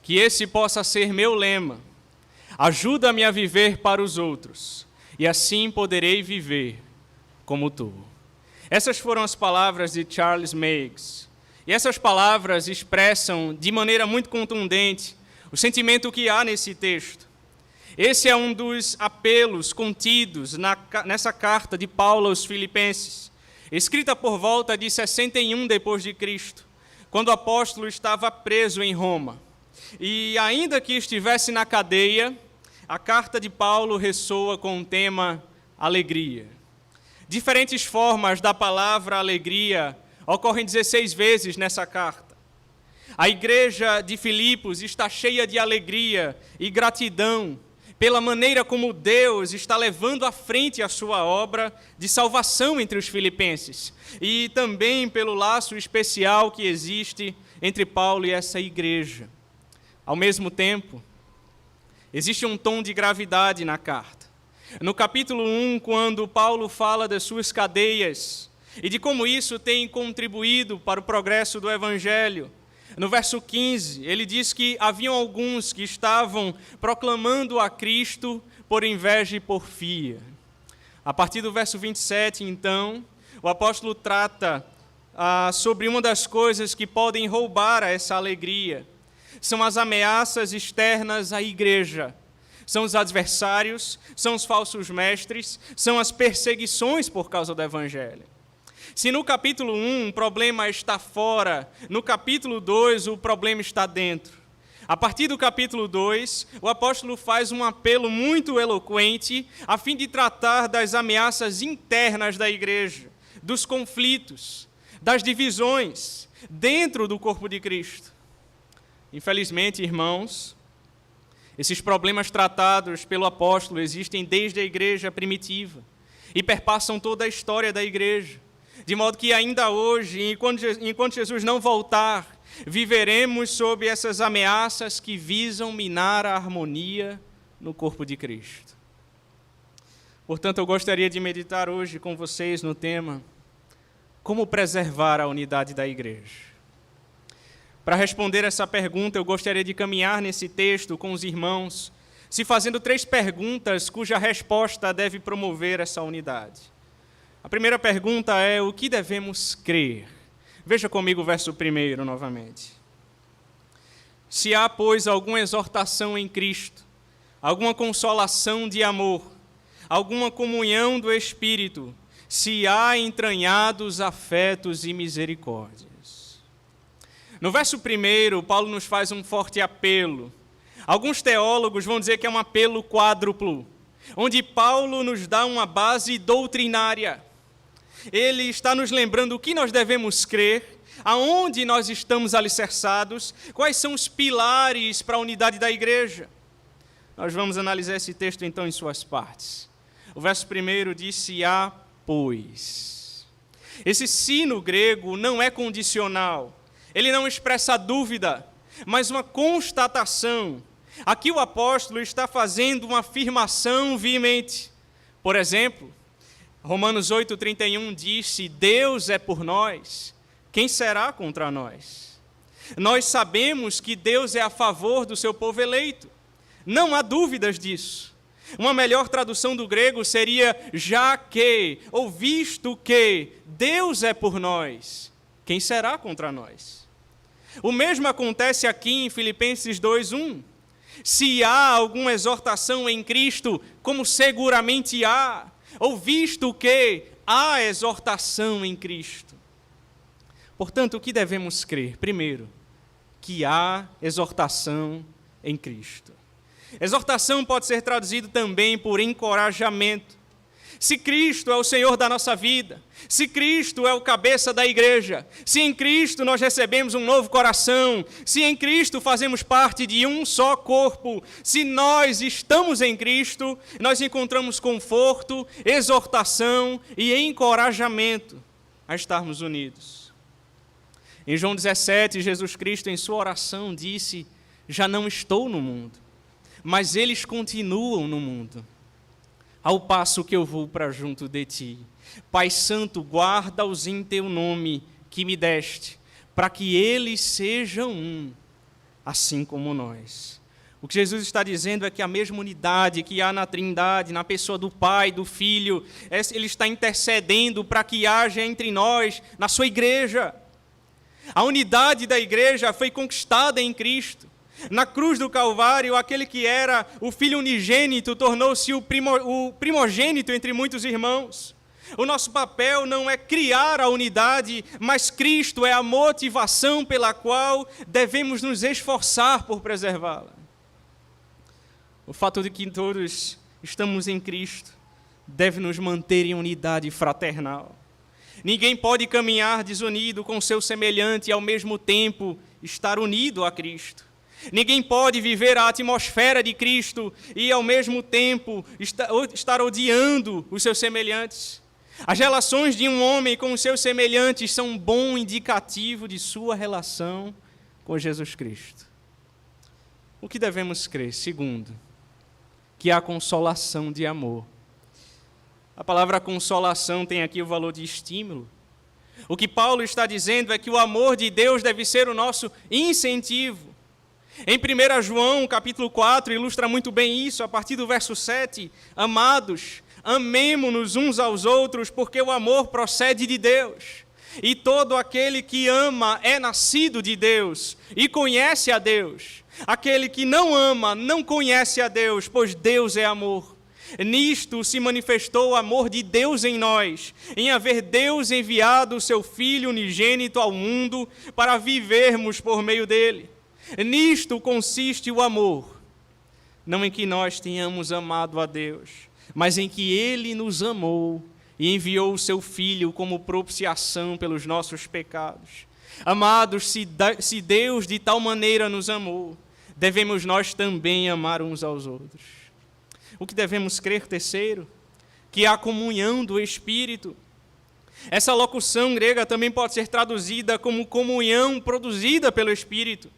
que esse possa ser meu lema. Ajuda-me a viver para os outros, e assim poderei viver como tu. Essas foram as palavras de Charles Meigs. E essas palavras expressam de maneira muito contundente o sentimento que há nesse texto. Esse é um dos apelos contidos nessa carta de Paulo aos Filipenses, escrita por volta de 61 d.C., quando o apóstolo estava preso em Roma. E ainda que estivesse na cadeia, a carta de Paulo ressoa com o tema alegria. Diferentes formas da palavra alegria ocorrem 16 vezes nessa carta. A igreja de Filipos está cheia de alegria e gratidão pela maneira como Deus está levando à frente a sua obra de salvação entre os filipenses, e também pelo laço especial que existe entre Paulo e essa igreja. Ao mesmo tempo, existe um tom de gravidade na carta. No capítulo 1, quando Paulo fala das suas cadeias e de como isso tem contribuído para o progresso do Evangelho, no verso 15, ele diz que haviam alguns que estavam proclamando a Cristo por inveja e porfia. A partir do verso 27, então, o apóstolo trata sobre uma das coisas que podem roubar essa alegria. São as ameaças externas à igreja. São os adversários, são os falsos mestres, são as perseguições por causa do Evangelho. Se no capítulo 1 o problema está fora, no capítulo 2 o problema está dentro. A partir do capítulo 2, o apóstolo faz um apelo muito eloquente a fim de tratar das ameaças internas da igreja, dos conflitos, das divisões dentro do corpo de Cristo. Infelizmente, irmãos, esses problemas tratados pelo apóstolo existem desde a igreja primitiva e perpassam toda a história da igreja, de modo que ainda hoje, enquanto Jesus não voltar, viveremos sob essas ameaças que visam minar a harmonia no corpo de Cristo. Portanto, eu gostaria de meditar hoje com vocês no tema como preservar a unidade da igreja. Para responder essa pergunta, eu gostaria de caminhar nesse texto com os irmãos, se fazendo 3 perguntas cuja resposta deve promover essa unidade. A primeira pergunta é: o que devemos crer? Veja comigo o verso 1 novamente. Se há, pois, alguma exortação em Cristo, alguma consolação de amor, alguma comunhão do Espírito, se há entranhados afetos e misericórdia. No verso 1, Paulo nos faz um forte apelo. Alguns teólogos vão dizer que é um apelo quádruplo, onde Paulo nos dá uma base doutrinária. Ele está nos lembrando o que nós devemos crer, aonde nós estamos alicerçados, quais são os pilares para a unidade da igreja. Nós vamos analisar esse texto então em suas partes. O verso 1 diz: se há, pois. Esse se no grego não é condicional. Ele não expressa dúvida, mas uma constatação. Aqui o apóstolo está fazendo uma afirmação veemente. Por exemplo, Romanos 8,31 diz: se Deus é por nós, quem será contra nós? Nós sabemos que Deus é a favor do seu povo eleito. Não há dúvidas disso. Uma melhor tradução do grego seria: já que, ou visto que, Deus é por nós, quem será contra nós? O mesmo acontece aqui em Filipenses 2:1. Se há alguma exortação em Cristo, como seguramente há, ou visto que há exortação em Cristo. Portanto, o que devemos crer? Primeiro, que há exortação em Cristo. Exortação pode ser traduzido também por encorajamento. Se Cristo é o Senhor da nossa vida, se Cristo é o cabeça da igreja, se em Cristo nós recebemos um novo coração, se em Cristo fazemos parte de um só corpo, se nós estamos em Cristo, nós encontramos conforto, exortação e encorajamento a estarmos unidos. Em João 17, Jesus Cristo, em sua oração, disse: já não estou no mundo, mas eles continuam no mundo, ao passo que eu vou para junto de ti. Pai Santo, guarda-os em teu nome que me deste, para que eles sejam um, assim como nós. O que Jesus está dizendo é que a mesma unidade que há na Trindade, na pessoa do Pai, do Filho, Ele está intercedendo para que haja entre nós, na sua igreja. A unidade da igreja foi conquistada em Cristo. Na cruz do Calvário, aquele que era o Filho unigênito tornou-se o primogênito entre muitos irmãos. O nosso papel não é criar a unidade, mas Cristo é a motivação pela qual devemos nos esforçar por preservá-la. O fato de que todos estamos em Cristo deve nos manter em unidade fraternal. Ninguém pode caminhar desunido com seu semelhante e ao mesmo tempo estar unido a Cristo. Ninguém pode viver a atmosfera de Cristo e ao mesmo tempo estar odiando os seus semelhantes. As relações de um homem com os seus semelhantes são um bom indicativo de sua relação com Jesus Cristo. O que devemos crer? Segundo, que há consolação de amor. A palavra consolação tem aqui o valor de estímulo. O que Paulo está dizendo é que o amor de Deus deve ser o nosso incentivo. Em 1 João, capítulo 4, ilustra muito bem isso, a partir do verso 7. Amados, amemo-nos uns aos outros, porque o amor procede de Deus. E todo aquele que ama é nascido de Deus e conhece a Deus. Aquele que não ama não conhece a Deus, pois Deus é amor. Nisto se manifestou o amor de Deus em nós, em haver Deus enviado o seu Filho unigênito ao mundo para vivermos por meio dele. Nisto consiste o amor, não em que nós tenhamos amado a Deus, mas em que Ele nos amou e enviou o seu Filho como propiciação pelos nossos pecados. Amados, se Deus de tal maneira nos amou, devemos nós também amar uns aos outros. O que devemos crer, terceiro? Que há comunhão do Espírito. Essa locução grega também pode ser traduzida como comunhão produzida pelo Espírito.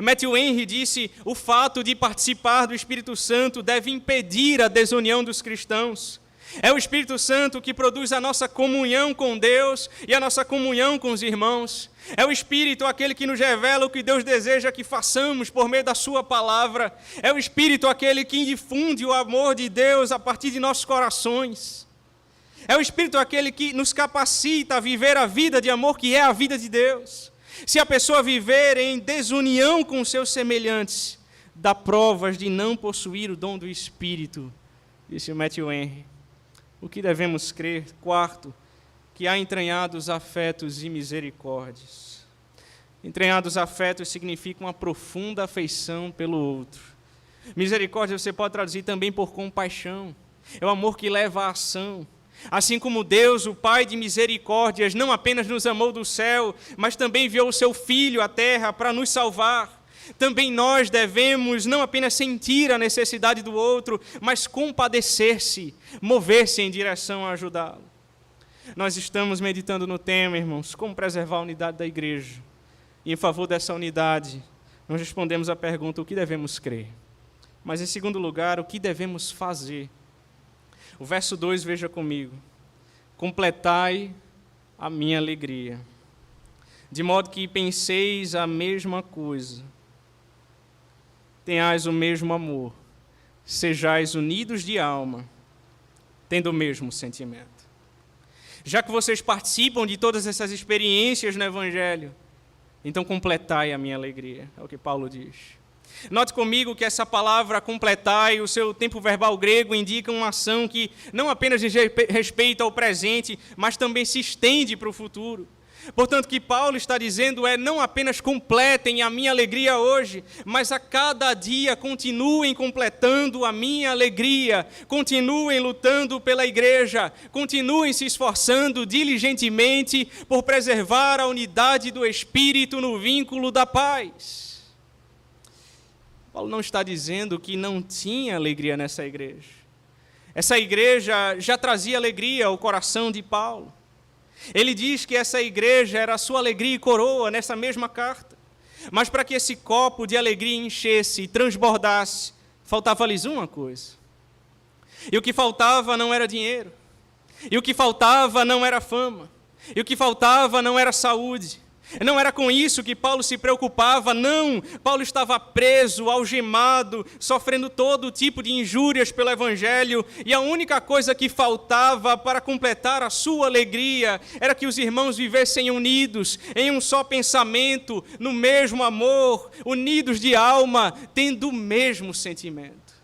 Matthew Henry disse: o fato de participar do Espírito Santo deve impedir a desunião dos cristãos. É o Espírito Santo que produz a nossa comunhão com Deus e a nossa comunhão com os irmãos. É o Espírito aquele que nos revela o que Deus deseja que façamos por meio da sua palavra. É o Espírito aquele que difunde o amor de Deus a partir de nossos corações. É o Espírito aquele que nos capacita a viver a vida de amor que é a vida de Deus. Se a pessoa viver em desunião com seus semelhantes, dá provas de não possuir o dom do Espírito, disse Matthew Henry. O que devemos crer? Quarto, que há entranhados afetos e misericórdias. Entranhados afetos significa uma profunda afeição pelo outro. Misericórdia você pode traduzir também por compaixão. É o amor que leva à ação. Assim como Deus, o Pai de misericórdias, não apenas nos amou do céu, mas também enviou o seu Filho à terra para nos salvar. Também nós devemos não apenas sentir a necessidade do outro, mas compadecer-se, mover-se em direção a ajudá-lo. Nós estamos meditando no tema, irmãos, como preservar a unidade da igreja. E em favor dessa unidade, nós respondemos a pergunta: o que devemos crer? Mas em segundo lugar, o que devemos fazer? O verso 2, veja comigo. Completai a minha alegria, de modo que penseis a mesma coisa, tenhais o mesmo amor, sejais unidos de alma, tendo o mesmo sentimento. Já que vocês participam de todas essas experiências no Evangelho, então completai a minha alegria, é o que Paulo diz. Note comigo que essa palavra completai, o seu tempo verbal grego, indica uma ação que não apenas diz respeito ao presente, mas também se estende para o futuro. Portanto, o que Paulo está dizendo é: não apenas completem a minha alegria hoje, mas a cada dia continuem completando a minha alegria, continuem lutando pela igreja, continuem se esforçando diligentemente por preservar a unidade do Espírito no vínculo da paz. Paulo não está dizendo que não tinha alegria nessa igreja. Essa igreja já trazia alegria ao coração de Paulo. Ele diz que essa igreja era a sua alegria e coroa nessa mesma carta. Mas para que esse copo de alegria enchesse e transbordasse, faltava-lhes uma coisa. E o que faltava não era dinheiro. E o que faltava não era fama. E o que faltava não era saúde. Não era com isso que Paulo se preocupava, não. Paulo estava preso, algemado, sofrendo todo tipo de injúrias pelo Evangelho, e a única coisa que faltava para completar a sua alegria era que os irmãos vivessem unidos, em um só pensamento, no mesmo amor, unidos de alma, tendo o mesmo sentimento.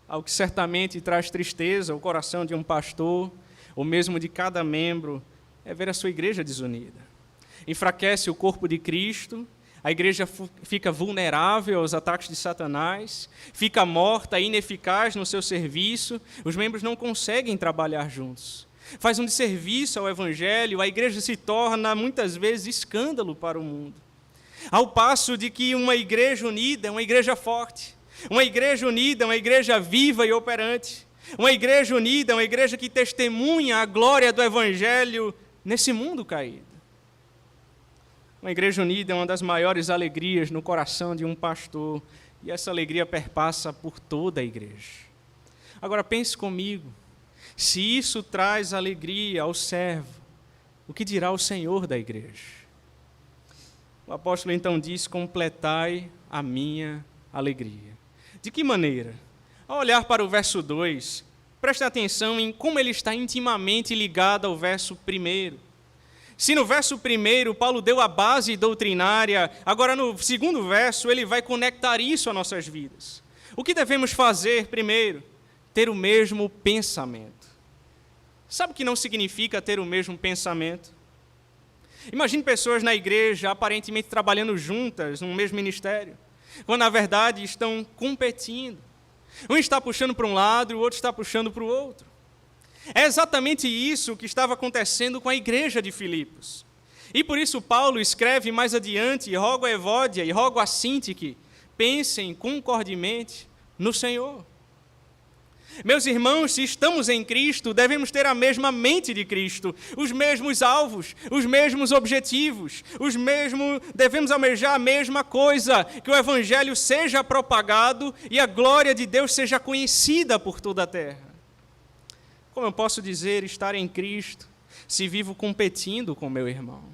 Algo que certamente traz tristeza ao coração de um pastor, ou mesmo de cada membro, é ver a sua igreja desunida. Enfraquece o corpo de Cristo, a igreja fica vulnerável aos ataques de Satanás, fica morta, ineficaz no seu serviço, os membros não conseguem trabalhar juntos. Faz um desserviço ao Evangelho, a igreja se torna, muitas vezes, escândalo para o mundo. Ao passo de que uma igreja unida é uma igreja forte, uma igreja unida é uma igreja viva e operante, uma igreja unida é uma igreja que testemunha a glória do Evangelho nesse mundo caído. Uma igreja unida é uma das maiores alegrias no coração de um pastor, e essa alegria perpassa por toda a igreja. Agora pense comigo, se isso traz alegria ao servo, o que dirá o Senhor da igreja? O apóstolo então diz: completai a minha alegria. De que maneira? Ao olhar para o verso 2, preste atenção em como ele está intimamente ligado ao verso 1. Se no verso 1 Paulo deu a base doutrinária, agora no segundo verso ele vai conectar isso às nossas vidas. O que devemos fazer primeiro? Ter o mesmo pensamento. Sabe o que não significa ter o mesmo pensamento? Imagine pessoas na igreja aparentemente trabalhando juntas no mesmo ministério, quando na verdade estão competindo. Um está puxando para um lado e o outro está puxando para o outro. É exatamente isso que estava acontecendo com a igreja de Filipos. E por isso Paulo escreve mais adiante: rogo a Evódia e rogo a Sintique, pensem concordemente no Senhor. Meus irmãos, se estamos em Cristo, devemos ter a mesma mente de Cristo, os mesmos alvos, os mesmos objetivos, devemos almejar a mesma coisa, que o Evangelho seja propagado e a glória de Deus seja conhecida por toda a terra. Como eu posso dizer estar em Cristo, se vivo competindo com meu irmão?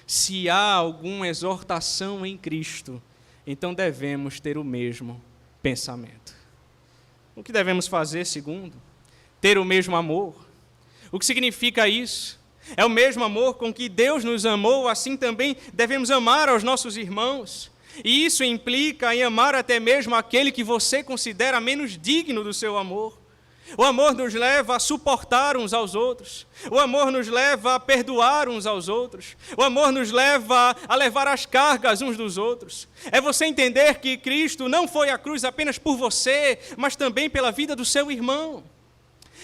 Se há alguma exortação em Cristo, então devemos ter o mesmo pensamento. O que devemos fazer, segundo? Ter o mesmo amor. O que significa isso? É o mesmo amor com que Deus nos amou, assim também devemos amar aos nossos irmãos. E isso implica em amar até mesmo aquele que você considera menos digno do seu amor. O amor nos leva a suportar uns aos outros. O amor nos leva a perdoar uns aos outros. O amor nos leva a levar as cargas uns dos outros. É você entender que Cristo não foi à cruz apenas por você, mas também pela vida do seu irmão.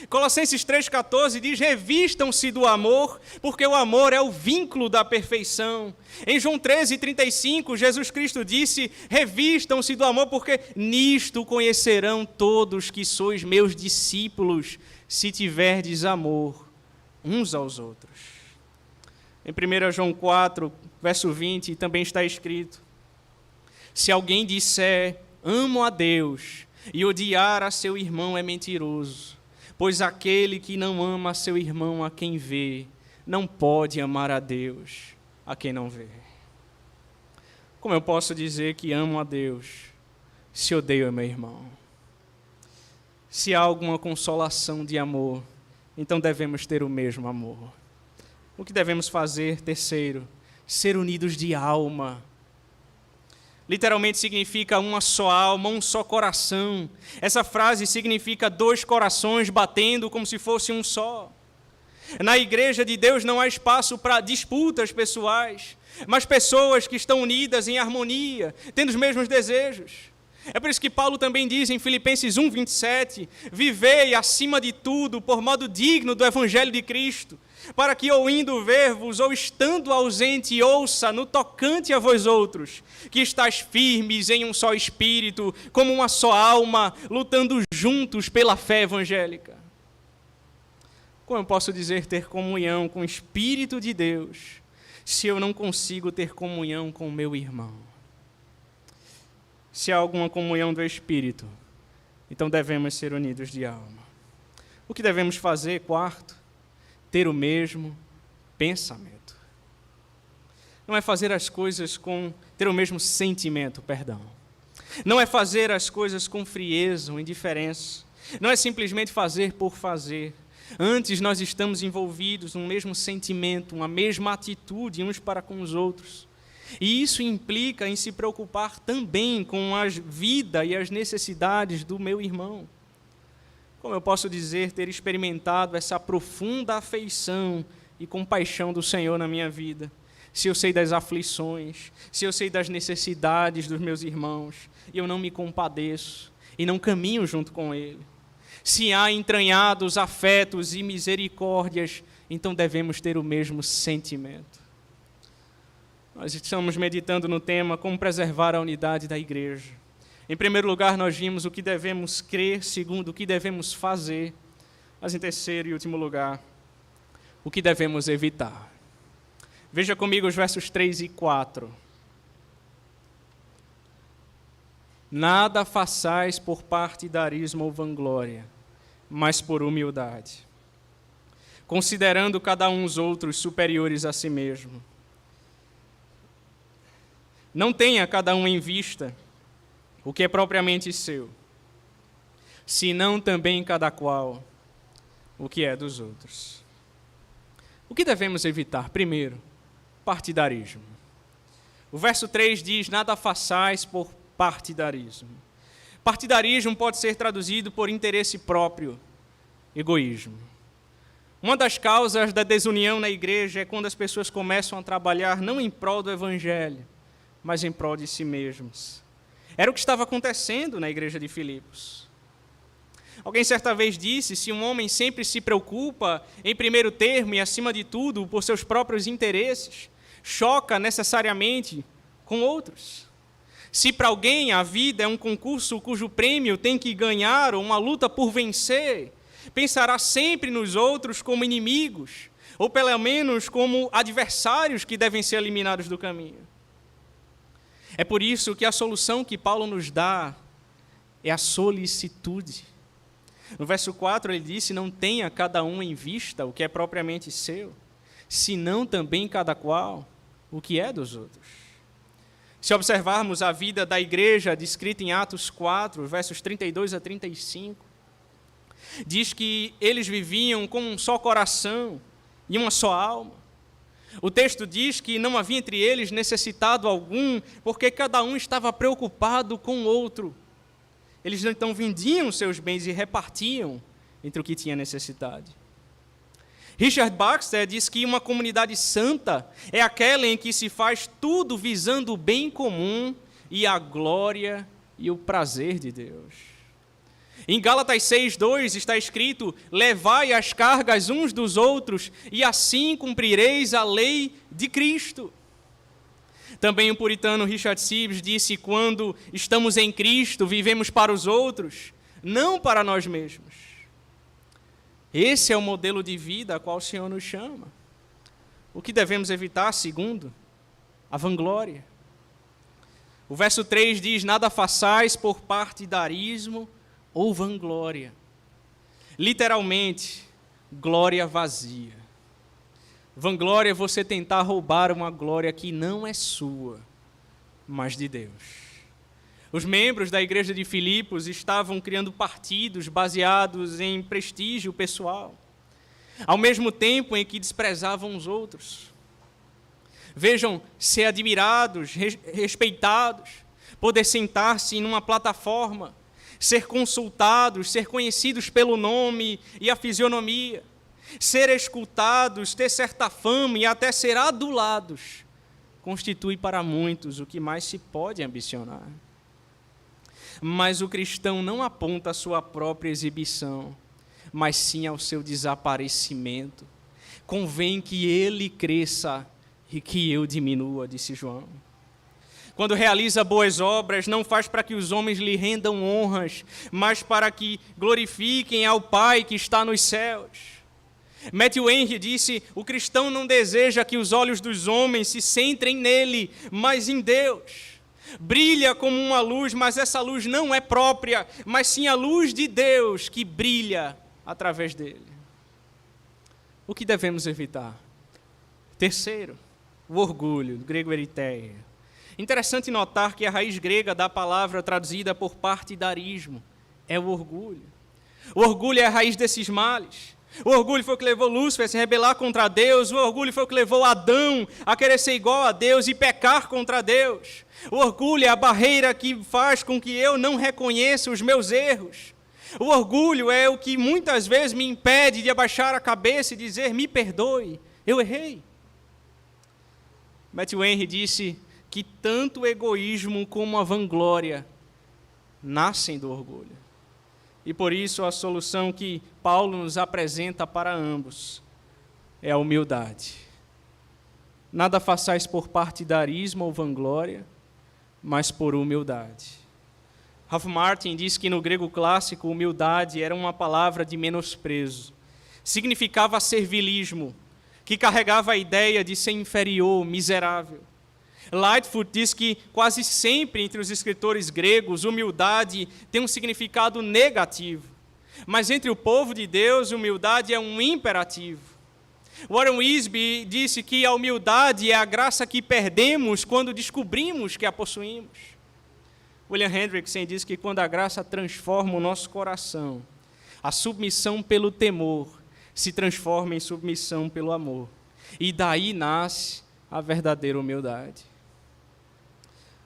Colossenses 3,14 diz: revistam-se do amor, porque o amor é o vínculo da perfeição. Em João 13,35, Jesus Cristo disse: revistam-se do amor, porque nisto conhecerão todos que sois meus discípulos, se tiverdes amor uns aos outros. Em 1 João 4, verso 20, também está escrito: se alguém disser, amo a Deus, e odiar a seu irmão é mentiroso. Pois aquele que não ama seu irmão a quem vê, não pode amar a Deus a quem não vê. Como eu posso dizer que amo a Deus se odeio meu irmão? Se há alguma consolação de amor, então devemos ter o mesmo amor. O que devemos fazer, terceiro? Ser unidos de alma. Literalmente significa uma só alma, um só coração. Essa frase significa dois corações batendo como se fosse um só. Na igreja de Deus não há espaço para disputas pessoais, mas pessoas que estão unidas em harmonia, tendo os mesmos desejos. É por isso que Paulo também diz em Filipenses 1:27, vivei acima de tudo por modo digno do Evangelho de Cristo, para que ou indo ver-vos ou estando ausente ouça no tocante a vós outros, que estáis firmes em um só espírito, como uma só alma, lutando juntos pela fé evangélica. Como eu posso dizer ter comunhão com o Espírito de Deus, se eu não consigo ter comunhão com o meu irmão? Se há alguma comunhão do Espírito, então devemos ser unidos de alma. O que devemos fazer, quarto? Ter o mesmo pensamento. Não é fazer as coisas ter o mesmo sentimento, perdão. Não é fazer as coisas com frieza ou indiferença. Não é simplesmente fazer por fazer. Antes, nós estamos envolvidos num mesmo sentimento, uma mesma atitude uns para com os outros. E isso implica em se preocupar também com a vida e as necessidades do meu irmão. Como eu posso dizer, ter experimentado essa profunda afeição e compaixão do Senhor na minha vida, se eu sei das aflições, se eu sei das necessidades dos meus irmãos, e eu não me compadeço e não caminho junto com Ele? Se há entranhados afetos e misericórdias, então devemos ter o mesmo sentimento. Nós estamos meditando no tema como preservar a unidade da igreja. Em primeiro lugar, nós vimos o que devemos crer, segundo, o que devemos fazer, mas em terceiro e último lugar, o que devemos evitar. Veja comigo os versos 3 e 4. Nada façais por partidarismo ou vanglória, mas por humildade, considerando cada um os outros superiores a si mesmo. Não tenha cada um em vista o que é propriamente seu, senão também cada qual o que é dos outros. O que devemos evitar? Primeiro, partidarismo. O verso 3 diz, nada façais por partidarismo. Partidarismo pode ser traduzido por interesse próprio, egoísmo. Uma das causas da desunião na igreja é quando as pessoas começam a trabalhar não em prol do evangelho, mas em prol de si mesmos. Era o que estava acontecendo na igreja de Filipos. Alguém certa vez disse, se um homem sempre se preocupa, em primeiro termo e acima de tudo, por seus próprios interesses, choca necessariamente com outros. Se para alguém a vida é um concurso cujo prêmio tem que ganhar ou uma luta por vencer, pensará sempre nos outros como inimigos, ou pelo menos como adversários que devem ser eliminados do caminho. É por isso que a solução que Paulo nos dá é a solicitude. No verso 4 ele disse, não tenha cada um em vista o que é propriamente seu, senão também cada qual o que é dos outros. Se observarmos a vida da igreja descrita em Atos 4, versos 32 a 35, diz que eles viviam com um só coração e uma só alma. O texto diz que não havia entre eles necessitado algum, porque cada um estava preocupado com o outro. Eles então vendiam seus bens e repartiam entre o que tinha necessidade. Richard Baxter diz que uma comunidade santa é aquela em que se faz tudo visando o bem comum e a glória e o prazer de Deus. Em Gálatas 6:2 está escrito, levai as cargas uns dos outros e assim cumprireis a lei de Cristo. Também o puritano Richard Sibbes disse, quando estamos em Cristo, vivemos para os outros, não para nós mesmos. Esse é o modelo de vida a qual o Senhor nos chama. O que devemos evitar, segundo? A vanglória. O verso 3 diz, nada façais por partidarismo ou vanglória. Literalmente, glória vazia. Vanglória é você tentar roubar uma glória que não é sua, mas de Deus. Os membros da igreja de Filipos estavam criando partidos baseados em prestígio pessoal, ao mesmo tempo em que desprezavam os outros. Vejam, ser admirados, respeitados, poder sentar-se em uma plataforma, ser consultados, ser conhecidos pelo nome e a fisionomia, ser escutados, ter certa fama e até ser adulados, constitui para muitos o que mais se pode ambicionar. Mas o cristão não aponta a sua própria exibição, mas sim ao seu desaparecimento. Convém que ele cresça e que eu diminua, disse João. Quando realiza boas obras, não faz para que os homens lhe rendam honras, mas para que glorifiquem ao Pai que está nos céus. Matthew Henry disse, o cristão não deseja que os olhos dos homens se centrem nele, mas em Deus. Brilha como uma luz, mas essa luz não é própria, mas sim a luz de Deus que brilha através dele. O que devemos evitar? Terceiro, o orgulho, do grego eriteia. Interessante notar que a raiz grega da palavra traduzida por partidarismo é o orgulho. O orgulho é a raiz desses males. O orgulho foi o que levou Lúcifer a se rebelar contra Deus. O orgulho foi o que levou Adão a querer ser igual a Deus e pecar contra Deus. O orgulho é a barreira que faz com que eu não reconheça os meus erros. O orgulho é o que muitas vezes me impede de abaixar a cabeça e dizer, me perdoe, eu errei. Matthew Henry disse que tanto o egoísmo como a vanglória nascem do orgulho. E por isso a solução que Paulo nos apresenta para ambos é a humildade. Nada façais por partidarismo ou vanglória, mas por humildade. Ralph Martin diz que no grego clássico, humildade era uma palavra de menosprezo. Significava servilismo, que carregava a ideia de ser inferior, miserável. Lightfoot diz que quase sempre entre os escritores gregos, humildade tem um significado negativo. Mas entre o povo de Deus, humildade é um imperativo. Warren Wiersbe disse que a humildade é a graça que perdemos quando descobrimos que a possuímos. William Hendrickson diz que quando a graça transforma o nosso coração, a submissão pelo temor se transforma em submissão pelo amor. E daí nasce a verdadeira humildade.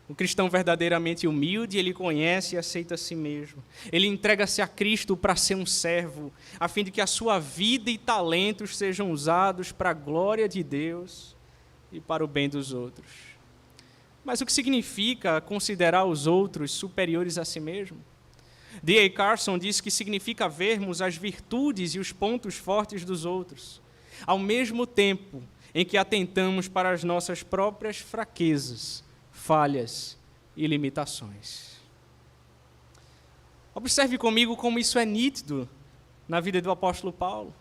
O cristão verdadeiramente humilde, ele conhece e aceita a si mesmo. Ele entrega-se a Cristo para ser um servo, a fim de que a sua vida e talentos sejam usados para a glória de Deus e para o bem dos outros. Mas o que significa considerar os outros superiores a si mesmo? D.A. Carson diz que significa vermos as virtudes e os pontos fortes dos outros, ao mesmo tempo em que atentamos para as nossas próprias fraquezas, falhas e limitações. Observe comigo como isso é nítido na vida do apóstolo Paulo.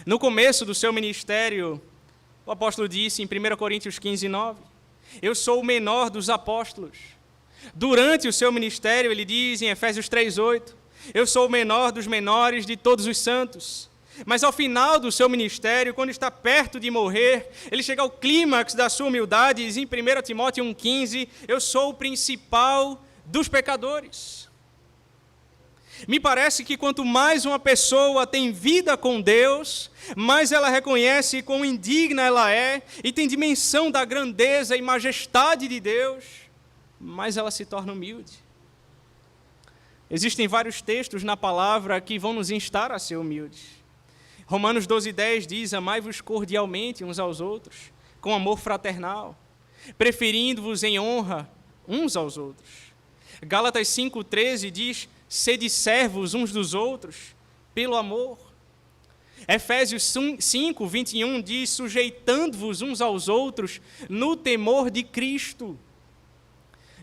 No começo do seu ministério, o apóstolo disse em 1 Coríntios 15, 9, eu sou o menor dos apóstolos. Durante o seu ministério, ele diz em Efésios 3, 8, eu sou o menor dos menores de todos os santos. Mas ao final do seu ministério, quando está perto de morrer, ele chega ao clímax da sua humildade, diz em 1 Timóteo 1,15, eu sou o principal dos pecadores. Me parece que quanto mais uma pessoa tem vida com Deus, mais ela reconhece quão indigna ela é e tem dimensão da grandeza e majestade de Deus, mais ela se torna humilde. Existem vários textos na palavra que vão nos instar a ser humildes. Romanos 12:10 diz, amai-vos cordialmente uns aos outros, com amor fraternal, preferindo-vos em honra uns aos outros. Gálatas 5:13 diz, sede servos uns dos outros, pelo amor. Efésios 5:21 diz, sujeitando-vos uns aos outros, no temor de Cristo.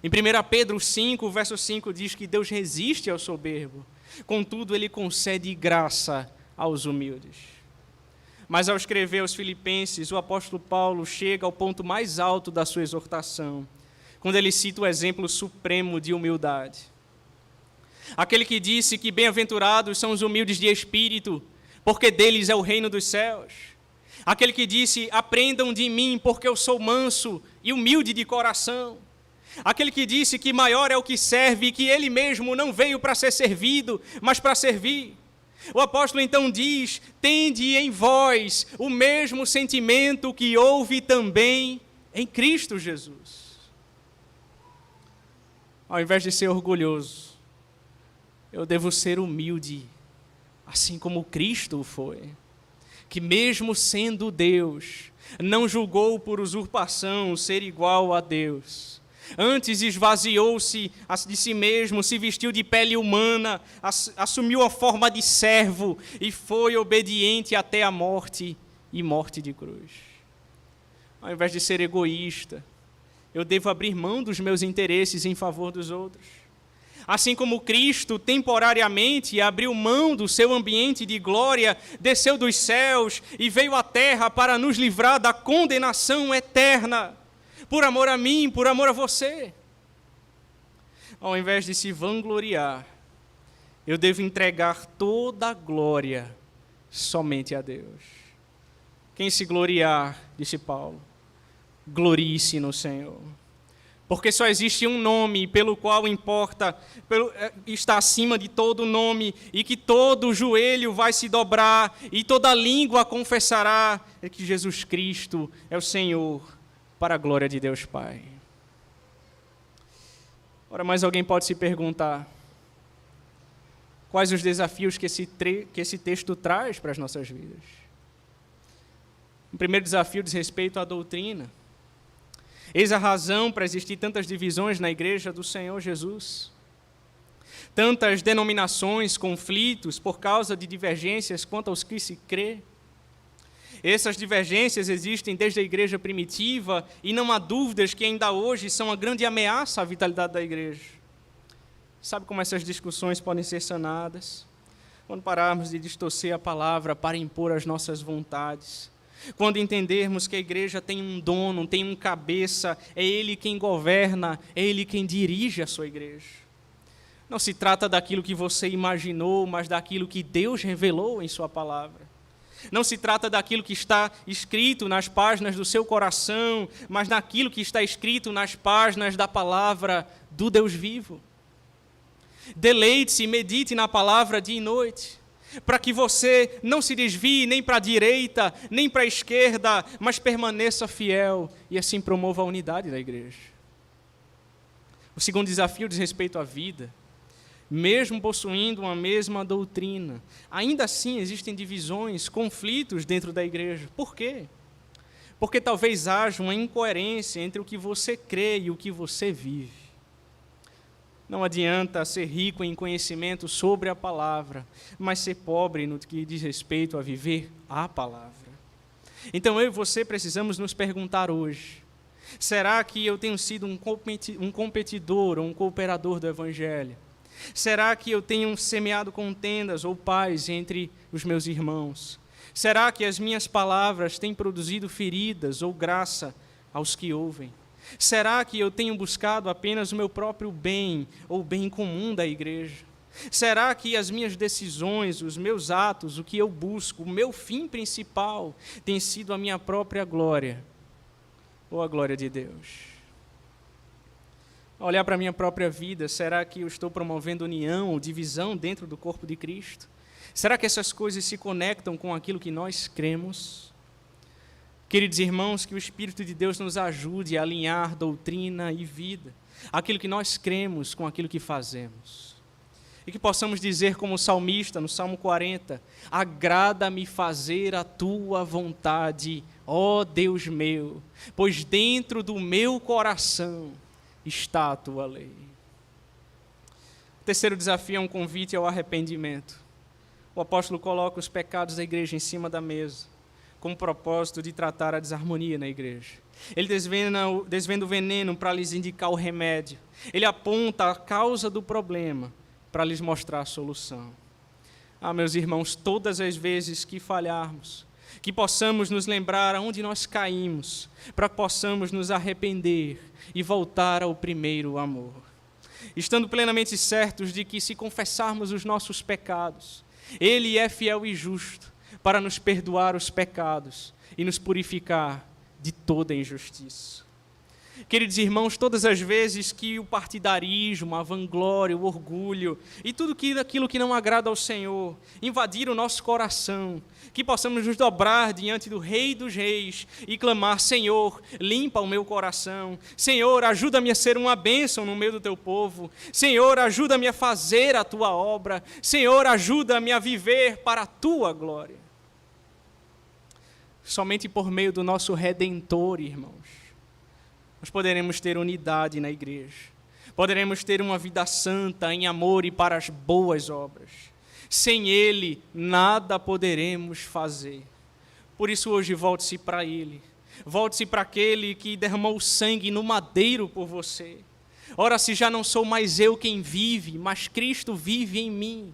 Em 1 Pedro 5, verso 5 diz que Deus resiste ao soberbo, contudo ele concede graça aos humildes. Mas ao escrever aos Filipenses, o apóstolo Paulo chega ao ponto mais alto da sua exortação, quando ele cita o exemplo supremo de humildade. Aquele que disse que bem-aventurados são os humildes de espírito, porque deles é o reino dos céus. Aquele que disse, aprendam de mim, porque eu sou manso e humilde de coração. Aquele que disse que maior é o que serve e que ele mesmo não veio para ser servido, mas para servir. O apóstolo então diz, tende em vós o mesmo sentimento que houve também em Cristo Jesus. Ao invés de ser orgulhoso, eu devo ser humilde, assim como Cristo foi, que mesmo sendo Deus, não julgou por usurpação ser igual a Deus. Antes esvaziou-se de si mesmo, se vestiu de pele humana, assumiu a forma de servo e foi obediente até a morte e morte de cruz. Ao invés de ser egoísta, eu devo abrir mão dos meus interesses em favor dos outros. Assim como Cristo temporariamente abriu mão do seu ambiente de glória, desceu dos céus e veio à terra para nos livrar da condenação eterna, por amor a mim, por amor a você. Ao invés de se vangloriar, eu devo entregar toda a glória somente a Deus. Quem se gloriar, disse Paulo, glorie-se no Senhor. Porque só existe um nome pelo qual está acima de todo nome, e que todo joelho vai se dobrar, e toda língua confessará que Jesus Cristo é o Senhor, para a glória de Deus Pai. Ora, mas alguém pode se perguntar, quais os desafios que esse texto traz para as nossas vidas? O primeiro desafio diz respeito à doutrina. Eis a razão para existir tantas divisões na igreja do Senhor Jesus. Tantas denominações, conflitos, por causa de divergências quanto aos que se crê. Essas divergências existem desde a igreja primitiva e não há dúvidas que ainda hoje são uma grande ameaça à vitalidade da igreja. Sabe como essas discussões podem ser sanadas? Quando pararmos de distorcer a palavra para impor as nossas vontades. Quando entendermos que a igreja tem um dono, tem um cabeça, é ele quem governa, é ele quem dirige a sua igreja. Não se trata daquilo que você imaginou, mas daquilo que Deus revelou em sua palavra. Não se trata daquilo que está escrito nas páginas do seu coração, mas daquilo que está escrito nas páginas da palavra do Deus vivo. Deleite-se e medite na palavra dia e noite, para que você não se desvie nem para a direita, nem para a esquerda, mas permaneça fiel e assim promova a unidade da igreja. O segundo desafio diz respeito à vida. Mesmo possuindo uma mesma doutrina, ainda assim existem divisões, conflitos dentro da igreja. Por quê? Porque talvez haja uma incoerência entre o que você crê e o que você vive. Não adianta ser rico em conhecimento sobre a palavra, mas ser pobre no que diz respeito a viver a palavra. Então eu e você precisamos nos perguntar hoje, será que eu tenho sido um competidor ou um cooperador do Evangelho? Será que eu tenho semeado contendas ou paz entre os meus irmãos? Será que as minhas palavras têm produzido feridas ou graça aos que ouvem? Será que eu tenho buscado apenas o meu próprio bem ou o bem comum da igreja? Será que as minhas decisões, os meus atos, o que eu busco, o meu fim principal tem sido a minha própria glória ou a glória de Deus? Ao olhar para a minha própria vida, será que eu estou promovendo união ou divisão dentro do corpo de Cristo? Será que essas coisas se conectam com aquilo que nós cremos? Queridos irmãos, que o Espírito de Deus nos ajude a alinhar doutrina e vida, aquilo que nós cremos com aquilo que fazemos. E que possamos dizer como o salmista, no Salmo 40, agrada-me fazer a tua vontade, ó Deus meu, pois dentro do meu coração está a tua lei. O terceiro desafio é um convite ao arrependimento. O apóstolo coloca os pecados da igreja em cima da mesa, com o propósito de tratar a desarmonia na igreja. Ele desvenda o veneno para lhes indicar o remédio. Ele aponta a causa do problema para lhes mostrar a solução. Meus irmãos, todas as vezes que falharmos, que possamos nos lembrar aonde nós caímos, para que possamos nos arrepender e voltar ao primeiro amor. Estando plenamente certos de que se confessarmos os nossos pecados, Ele é fiel e justo para nos perdoar os pecados e nos purificar de toda injustiça. Queridos irmãos, todas as vezes que o partidarismo, a vanglória, o orgulho e tudo aquilo que não agrada ao Senhor invadir o nosso coração, que possamos nos dobrar diante do Rei dos Reis e clamar: Senhor, limpa o meu coração. Senhor, ajuda-me a ser uma bênção no meio do teu povo. Senhor, ajuda-me a fazer a tua obra. Senhor, ajuda-me a viver para a tua glória. Somente por meio do nosso Redentor, irmãos, nós poderemos ter unidade na igreja, poderemos ter uma vida santa em amor e para as boas obras. Sem Ele, nada poderemos fazer. Por isso hoje volte-se para Ele, volte-se para aquele que derramou o sangue no madeiro por você. Ora, se já não sou mais eu quem vive, mas Cristo vive em mim.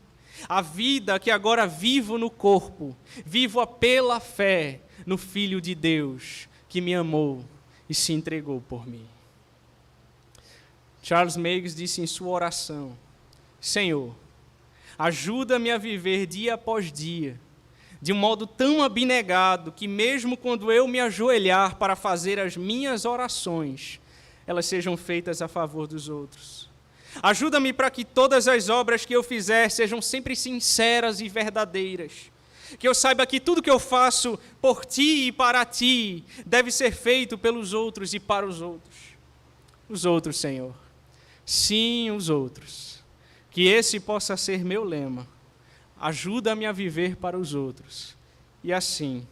A vida que agora vivo no corpo, vivo-a pela fé no Filho de Deus, que me amou e se entregou por mim. Charles Meigs disse em sua oração: Senhor, ajuda-me a viver dia após dia, de um modo tão abnegado que mesmo quando eu me ajoelhar para fazer as minhas orações, elas sejam feitas a favor dos outros. Ajuda-me para que todas as obras que eu fizer sejam sempre sinceras e verdadeiras. Que eu saiba que tudo que eu faço por ti e para ti deve ser feito pelos outros e para os outros. Os outros, Senhor. Sim, os outros. Que esse possa ser meu lema. Ajuda-me a viver para os outros. E assim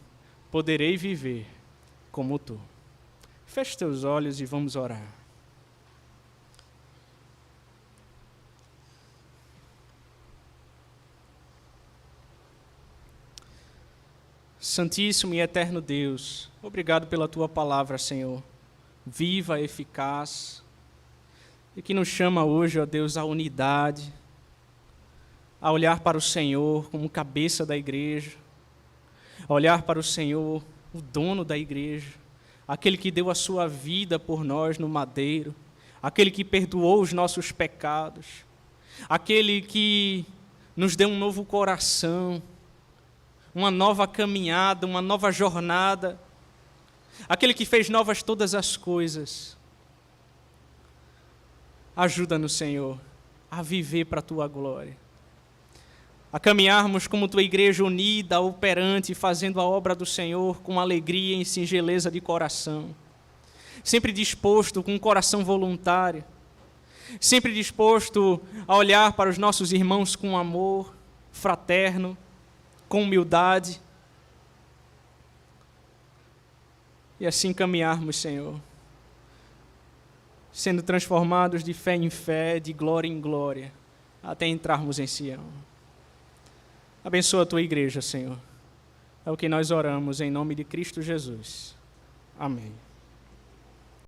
poderei viver como tu. Feche teus olhos e vamos orar. Santíssimo e eterno Deus, obrigado pela tua palavra, Senhor, viva, eficaz, e que nos chama hoje, ó Deus, à unidade, a olhar para o Senhor como cabeça da igreja, a olhar para o Senhor, o dono da igreja, aquele que deu a sua vida por nós no madeiro, aquele que perdoou os nossos pecados, aquele que nos deu um novo coração, uma nova caminhada, uma nova jornada, aquele que fez novas todas as coisas. Ajuda-nos, Senhor, a viver para a tua glória, a caminharmos como tua igreja unida, operante, fazendo a obra do Senhor com alegria e singeleza de coração, sempre disposto, com um coração voluntário, sempre disposto a olhar para os nossos irmãos com amor fraterno, com humildade, e assim caminharmos, Senhor, sendo transformados de fé em fé, de glória em glória, até entrarmos em Sião. Abençoa a tua igreja, Senhor. É o que nós oramos em nome de Cristo Jesus. Amém.